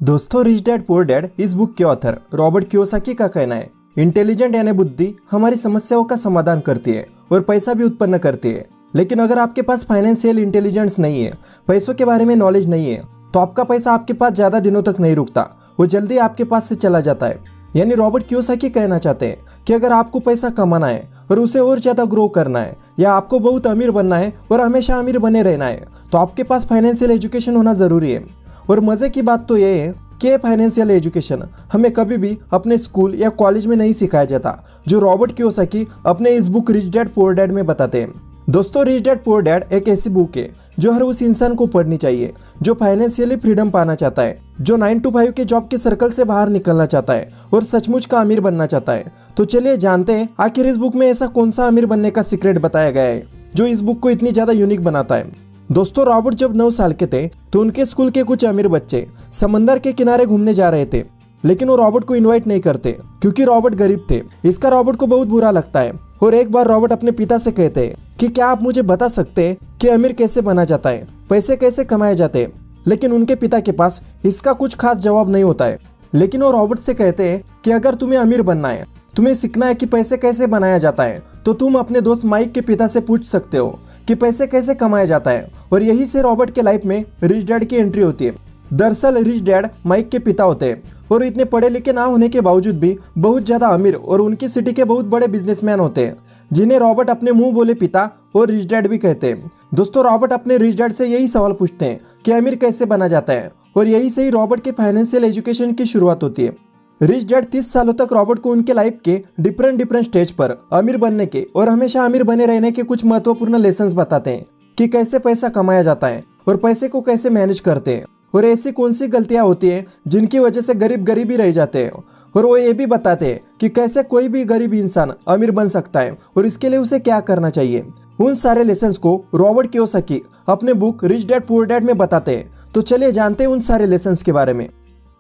दोस्तों, rich dad poor dad इस book के ऑथर रॉबर्ट कियोसाकी का कहना है, इंटेलिजेंट यानी बुद्धि हमारी समस्याओं का समाधान करती है और पैसा भी उत्पन्न करती है। लेकिन अगर आपके पास फाइनेंशियल इंटेलिजेंस नहीं है, पैसों के बारे में नॉलेज नहीं है, तो आपका पैसा आपके पास ज्यादा दिनों तक नहीं रुकता, वो जल्दी आपके पास से चला जाता है। यानी रॉबर्ट कियोसाकी कहना चाहते हैं कि अगर आपको पैसा कमाना है और उसे और ज्यादा ग्रो करना है, या आपको बहुत अमीर बनना है और हमेशा अमीर बने रहना है, तो आपके पास फाइनेंशियल एजुकेशन होना जरूरी है। और मजे की बात तो ये है कि फाइनेंशियल एजुकेशन हमें कभी भी अपने स्कूल या कॉलेज में नहीं सिखाया जाता, जो रॉबर्ट कियोसाकी अपने इस book rich dad poor dad में बताते हैं। दोस्तों, रिच डैड पुअर डैड एक ऐसी बुक है जो हर उस इंसान को पढ़नी चाहिए जो फाइनेंशियली फ्रीडम पाना चाहता है, जो 9 to 5 के जॉब के सर्कल से बाहर निकलना चाहता है और सचमुच का अमीर बनना चाहता है। तो चलिए जानते हैं आखिर इस बुक में ऐसा कौन सा अमीर बनने का सीक्रेट बताया गया है जो इस बुक को इतनी ज्यादा यूनिक बनाता है। दोस्तों, रॉबर्ट जब 9 साल के थे तो उनके स्कूल के कुछ अमीर बच्चे समंदर के किनारे घूमने जा रहे थे, लेकिन वो रॉबर्ट को इनवाइट नहीं करते क्योंकि रॉबर्ट गरीब थे। इसका रॉबर्ट को बहुत बुरा लगता है और एक बार रॉबर्ट अपने पिता से कहते हैं कि क्या आप मुझे बता सकते हैं कि अमीर कैसे बना जाता है, पैसे कैसे कमाए जाते हैं। लेकिन उनके पिता के पास इसका कुछ खास जवाब नहीं होता है। लेकिन वो रॉबर्ट से कहते हैं कि अगर तुम्हें अमीर बनना है, तुम्हें सीखना है कि पैसे कैसे बनाया जाता है, तो तुम अपने दोस्त माइक के पिता से पूछ सकते हो कि पैसे कैसे कमाया जाता है। और यही से रॉबर्ट के लाइफ में रिच डैड की एंट्री होती है। दरअसल रिच डैड माइक के पिता होते हैं और इतने पढ़े लिखे ना होने के बावजूद भी बहुत ज्यादा अमीर और उनकी सिटी के बहुत बड़े बिजनेसमैन होते हैं, जिन्हें रॉबर्ट अपने मुंह बोले पिता और रिच डैड भी कहते हैं। दोस्तों, रॉबर्ट अपने रिच डैड से यही सवाल पूछते हैं कि अमीर कैसे बना जाता है, और यही से ही रॉबर्ट के फाइनेंशियल एजुकेशन की शुरुआत होती है। रिच डैड 30 सालों तक रॉबर्ट को उनके लाइफ के डिफरेंट स्टेज पर अमीर बनने के और हमेशा अमीर बने रहने के कुछ महत्वपूर्ण लेसन्स बताते हैं कि कैसे पैसा कमाया जाता है और पैसे को कैसे मैनेज करते हैं, और ऐसी कौन सी गलतियां होती हैं जिनकी वजह से गरीब ही रह जाते हैं। और वो ये भी बताते हैं कि कैसे कोई भी गरीब इंसान अमीर बन सकता है और इसके लिए उसे क्या करना चाहिए। उन सारे लेसन्स को रॉबर्ट कियोसाकी अपने book rich dad poor dad में बताते हैं। तो चलिए जानते हैं उन सारे लेसन्स के बारे में।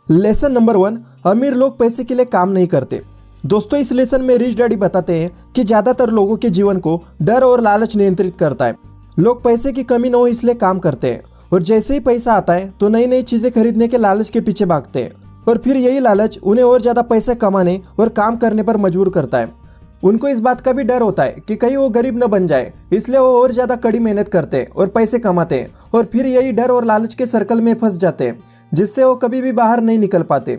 लेसन नंबर 1, अमीर लोग पैसे के लिए काम नहीं करते। दोस्तों, इस लेसन में रिच डैडी बताते हैं कि ज्यादातर लोगों के जीवन को डर और लालच नियंत्रित करता है। लोग पैसे की कमी न हो इसलिए काम करते हैं, और जैसे ही पैसा आता है तो नई नई चीजें खरीदने के लालच के पीछे भागते हैं, और फिर यही लालच उन्हें और ज्यादा पैसे कमाने और काम करने पर मजबूर करता है। उनको इस बात का भी डर होता है कि कहीं वो गरीब न बन जाए, इसलिए वो और ज्यादा कड़ी मेहनत करते हैं और पैसे कमाते हैं, और फिर यही डर और लालच के सर्कल में फंस जाते हैं, जिससे वो कभी भी बाहर नहीं निकल पाते,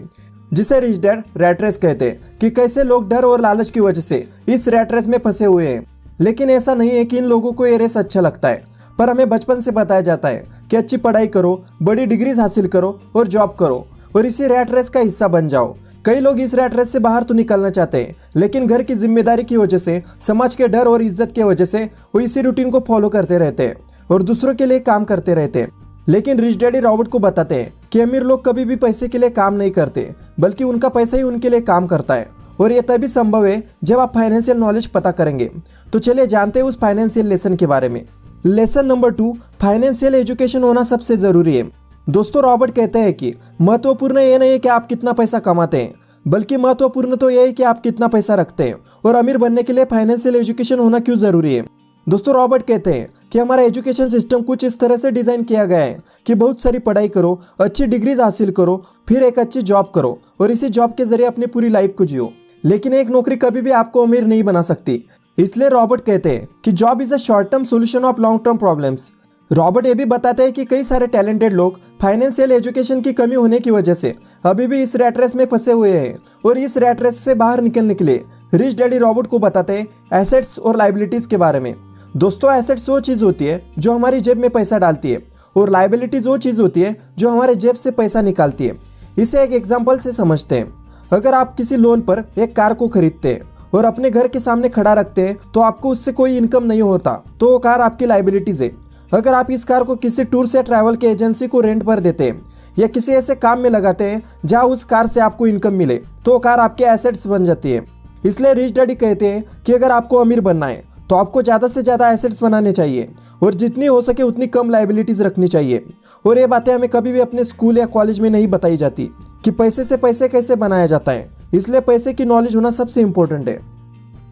जिसे रिच डैड रैट रेस कहते हैं। कि कैसे लोग डर और लालच की वजह से इस रैट रेस में फंसे हुए हैं। लेकिन ऐसा नहीं है कि इन लोगों को ये रेस अच्छा लगता है, पर हमें बचपन से बताया जाता है कि अच्छी पढ़ाई करो, बड़ी डिग्रीज हासिल करो और जॉब करो और इसी रैट रेस का हिस्सा बन जाओ। कई लोग इस रैट रेस से बाहर तो निकलना चाहते हैं, लेकिन घर की जिम्मेदारी की वजह से, समाज के डर और इज्जत की वजह से वो इसी रूटीन को फॉलो करते रहते हैं और दूसरों के लिए काम करते रहते हैं। लेकिन रिच डैडी रॉबर्ट को बताते हैं कि अमीर लोग कभी भी पैसे के लिए काम नहीं करते, बल्कि उनका पैसा ही उनके लिए काम करता है, और यह तभी संभव है जब आप फाइनेंशियल नॉलेज पता करेंगे। तो चलिए जानते हैं उस फाइनेंशियल लेसन के बारे में। लेसन नंबर 2, फाइनेंशियल एजुकेशन होना सबसे जरूरी है। दोस्तों, रॉबर्ट कहते हैं कि महत्वपूर्ण ये नहीं है कि आप कितना पैसा कमाते हैं, बल्कि महत्वपूर्ण तो यह है कि आप कितना पैसा रखते हैं। और अमीर बनने के लिए फाइनेंशियल एजुकेशन होना क्यों जरूरी है? दोस्तों, रॉबर्ट कहते हैं कि हमारा एजुकेशन सिस्टम कुछ इस तरह से डिजाइन किया गया है कि बहुत सारी पढ़ाई करो, अच्छी डिग्रीज हासिल करो, फिर एक अच्छी जॉब करो और इसी जॉब के जरिए अपनी पूरी लाइफ को जियो। लेकिन एक नौकरी कभी भी आपको अमीर नहीं बना सकती। इसलिए रॉबर्ट कहते हैं कि job is a short term solution of long term problems. Robert ये भी बताते हैं कि कई सारे टैलेंटेड लोग फाइनेंशियल एजुकेशन की कमी होने की वजह से अभी भी इस रैट रेस में फंसे हुए हैं, और इस रैट रेस से बाहर निकलने के लिए रिच डैडी रॉबर्ट को बताते हैं एसेट्स और लाइबिलिटीज के बारे में। दोस्तों, एसेट्स वो चीज होती है जो हमारी जेब में पैसा डालती है, और लाइबिलिटीज वो चीज होती है जो हमारे जेब से पैसा निकालती है। इसे एक एग्जाम्पल से समझते हैं। अगर आप किसी लोन पर एक कार को खरीदते हैं और अपने घर के सामने खड़ा रखते हैं, तो आपको उससे कोई इनकम नहीं होता, तो वो कार आपकी लाइबिलिटीज है। अगर आप इस कार को किसी टूर से ट्रैवल के एजेंसी को रेंट पर देते हैं या किसी ऐसे काम में लगाते हैं जहां उस कार से आपको इनकम मिले, तो वो कार आपके एसेट्स बन जाती है। इसलिए रिच डैडी कहते हैं कि अगर आपको अमीर बनना है तो आपको ज़्यादा से ज़्यादा एसेट्स बनाने चाहिए और जितनी हो सके उतनी कम लाइबिलिटीज रखनी चाहिए। और ये बातें हमें कभी भी अपने स्कूल या कॉलेज में नहीं बताई जाती कि पैसे से पैसे कैसे बनाया जाता है। इसलिए पैसे की नॉलेज होना सबसे इम्पोर्टेंट है।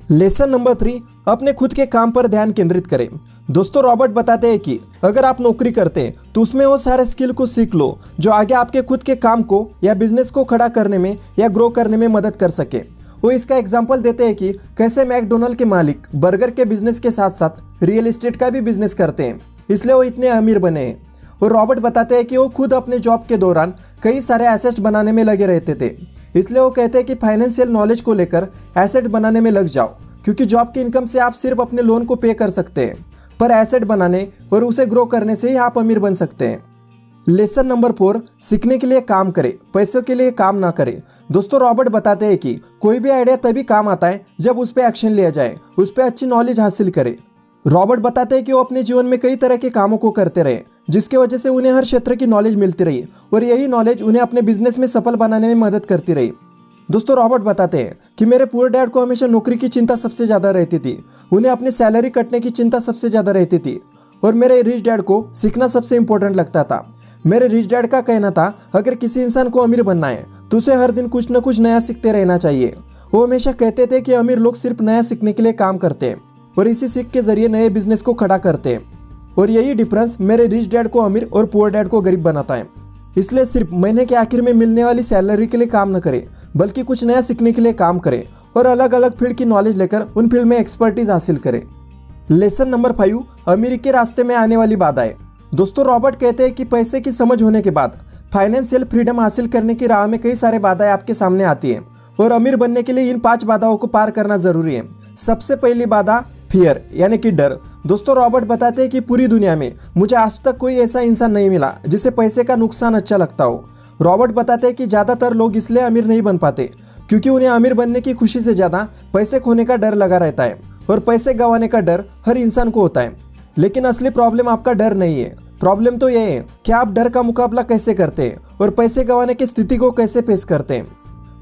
लेसन नंबर 3, अपने खुद के काम पर ध्यान केंद्रित करें। दोस्तों रॉबर्ट बताते हैं कि अगर आप नौकरी करते हैं तो उसमें वो सारे स्किल को सीख लो जो आगे आपके खुद के काम को या बिजनेस को खड़ा करने में या ग्रो करने में मदद कर सके। वो इसका एग्जाम्पल देते हैं कि कैसे मैकडोनल्ड के मालिक बर्गर के बिजनेस के साथ साथ रियल एस्टेट का भी बिजनेस करते हैं, इसलिए वो इतने अमीर बने हैं। और रॉबर्ट बताते हैं कि वो खुद अपने जॉब के दौरान कई सारे एसेट्स बनाने में लगे रहते थे, इसलिए वो कहते हैं कि फाइनेंशियल नॉलेज को लेकर एसेट बनाने में लग जाओ, क्योंकि जॉब की इनकम से आप सिर्फ अपने लोन को पे कर सकते हैं, पर एसेट बनाने और उसे ग्रो करने से ही आप अमीर बन सकते हैं। लेसन नंबर 4, सीखने के लिए काम करें, पैसों के लिए काम ना करें। दोस्तों रॉबर्ट बताते हैं कि कोई भी आइडिया तभी काम आता है जब उस पर एक्शन लिया जाए, उस पर अच्छी नॉलेज हासिल करें। रॉबर्ट बताते हैं कि वो अपने जीवन में कई तरह के कामों को करते रहे, जिसकी वजह से उन्हें हर क्षेत्र की नॉलेज मिलती रही और यही नॉलेज उन्हें अपने बिजनेस में सफल बनाने में मदद करती रही। दोस्तों रॉबर्ट बताते हैं कि मेरे पुअर डैड को हमेशा नौकरी की चिंता सबसे ज़्यादा रहती थी, उन्हें अपनी सैलरी कटने की चिंता सबसे ज़्यादा रहती थी, और मेरे रिच डैड को सीखना सबसे इंपॉर्टेंट लगता था। मेरे रिच डैड का कहना था अगर किसी इंसान को अमीर बनना है तो उसे हर दिन कुछ न कुछ नया सीखते रहना चाहिए। वो हमेशा कहते थे कि अमीर लोग सिर्फ नया सीखने के लिए काम करते हैं और इसी सीख के जरिए नए बिजनेस को खड़ा करते हैं, और यही डिफरेंस मेरे रिच डैड को अमीर और पुअर डैड को गरीब बनाता है। इसलिए सिर्फ महीने के आखिर में मिलने वाली सैलरी के लिए काम न करें, बल्कि कुछ नया सीखने के लिए काम करें और अलग अलग फील्ड की नॉलेज लेकर उन फील्ड में एक्सपर्टीज हासिल करें। लेसन नंबर 5, अमीरी के रास्ते में आने वाली बाधाएं। दोस्तों रॉबर्ट कहते हैं कि पैसे की समझ होने के बाद फाइनेंशियल फ्रीडम हासिल करने की राह में कई सारे बाधाएं आपके सामने आती हैं, और अमीर बनने के लिए इन 5 बाधाओं को पार करना जरूरी है। सबसे पहली बाधा फियर यानी कि डर। दोस्तों रॉबर्ट बताते हैं कि पूरी दुनिया में मुझे आज तक कोई ऐसा इंसान नहीं मिला जिसे पैसे का नुकसान अच्छा लगता हो। रॉबर्ट बताते हैं कि ज़्यादातर लोग इसलिए अमीर नहीं बन पाते क्योंकि उन्हें अमीर बनने की खुशी से ज़्यादा पैसे खोने का डर लगा रहता है, और पैसे गंवाने का डर हर इंसान को होता है। लेकिन असली प्रॉब्लम आपका डर नहीं है, प्रॉब्लम तो यह है कि आप डर का मुकाबला कैसे करते हैं और पैसे गंवाने की स्थिति को कैसे फेस करते हैं।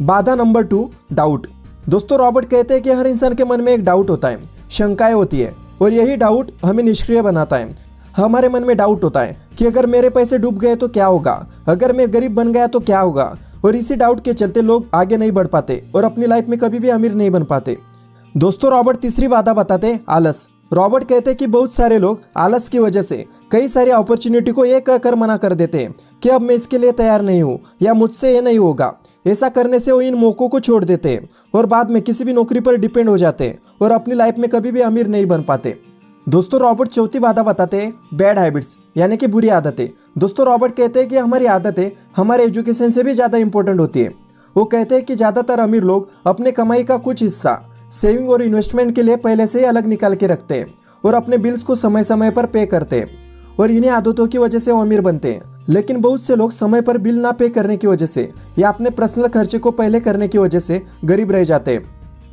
बाधा नंबर 2, डाउट। दोस्तों रॉबर्ट कहते हैं कि हर इंसान के मन में एक डाउट होता है, शंकाएं होती है, और यही डाउट हमें निष्क्रिय बनाता है। हमारे मन में डाउट होता है कि अगर मेरे पैसे डूब गए तो क्या होगा, अगर मैं गरीब बन गया तो क्या होगा, और इसी डाउट के चलते लोग आगे नहीं बढ़ पाते और अपनी लाइफ में कभी भी अमीर नहीं बन पाते। दोस्तों रॉबर्ट तीसरी बाधा बताते हैं, आलस। रॉबर्ट कहते हैं कि बहुत सारे लोग आलस की वजह से कई सारी अपॉर्चुनिटी को ये कहकर मना कर देते हैं कि अब मैं इसके लिए तैयार नहीं हूँ या मुझसे ये नहीं होगा। ऐसा करने से वो इन मौकों को छोड़ देते हैं और बाद में किसी भी नौकरी पर डिपेंड हो जाते हैं और अपनी लाइफ में कभी भी अमीर नहीं बन पाते। दोस्तों रॉबर्ट चौथी बाधा बताते हैं, बैड हैबिट्स यानी कि बुरी आदतें। दोस्तों रॉबर्ट कहते हैं कि हमारी आदतें हमारे एजुकेशन से भी ज़्यादा इंपॉर्टेंट होती है। वो कहते हैं कि ज़्यादातर अमीर लोग अपने कमाई का कुछ हिस्सा सेविंग और इन्वेस्टमेंट के लिए पहले से ही अलग निकाल के रखते हैं और अपने बिल्स को समय समय पर पे करते हैं, और इन्हीं आदतों की वजह से वो अमीर बनते हैं। लेकिन बहुत से लोग समय पर बिल ना पे करने की वजह से या अपने पर्सनल खर्चे को पहले करने की वजह से गरीब रह जाते हैं।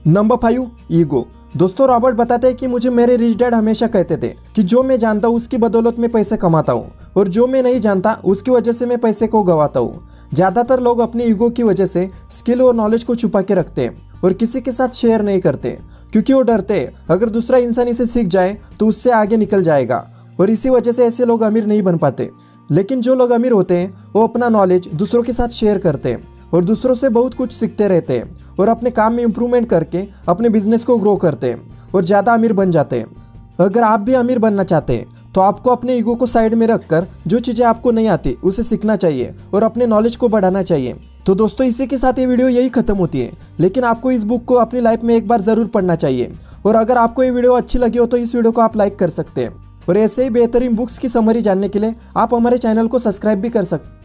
Number 5, ego. दोस्तों रॉबर्ट बताते हैं कि मुझे मेरे रिच डैड हमेशा कहते थे कि जो मैं जानता हूँ उसकी बदौलत में पैसे कमाता हूँ, और जो मैं नहीं जानता उसकी वजह से मैं पैसे को गंवाता हूँ। ज़्यादातर लोग अपनी ईगो की वजह से स्किल और नॉलेज को छुपा के रखते हैं और किसी के साथ शेयर नहीं करते, क्योंकि वो डरते हैं अगर दूसरा इंसान इसे सीख जाए तो उससे आगे निकल जाएगा, और इसी वजह से ऐसे लोग अमीर नहीं बन पाते। लेकिन जो लोग अमीर होते हैं वो अपना नॉलेज दूसरों के साथ शेयर करते हैं और दूसरों से बहुत कुछ सीखते रहते हैं और अपने काम में इम्प्रूवमेंट करके अपने बिजनेस को ग्रो करते हैं और ज़्यादा अमीर बन जाते हैं। अगर आप भी अमीर बनना चाहते हैं तो आपको अपने ईगो को साइड में रखकर जो चीज़ें आपको नहीं आती उसे सीखना चाहिए और अपने नॉलेज को बढ़ाना चाहिए। तो दोस्तों इसी के साथ ये वीडियो यही खत्म होती है, लेकिन आपको इस बुक को अपनी लाइफ में एक बार ज़रूर पढ़ना चाहिए। और अगर आपको ये वीडियो अच्छी लगी हो तो इस वीडियो को आप लाइक कर सकते हैं, और ऐसे ही बेहतरीन बुक्स की समरी जानने के लिए आप हमारे चैनल को सब्सक्राइब भी कर सकते हैं।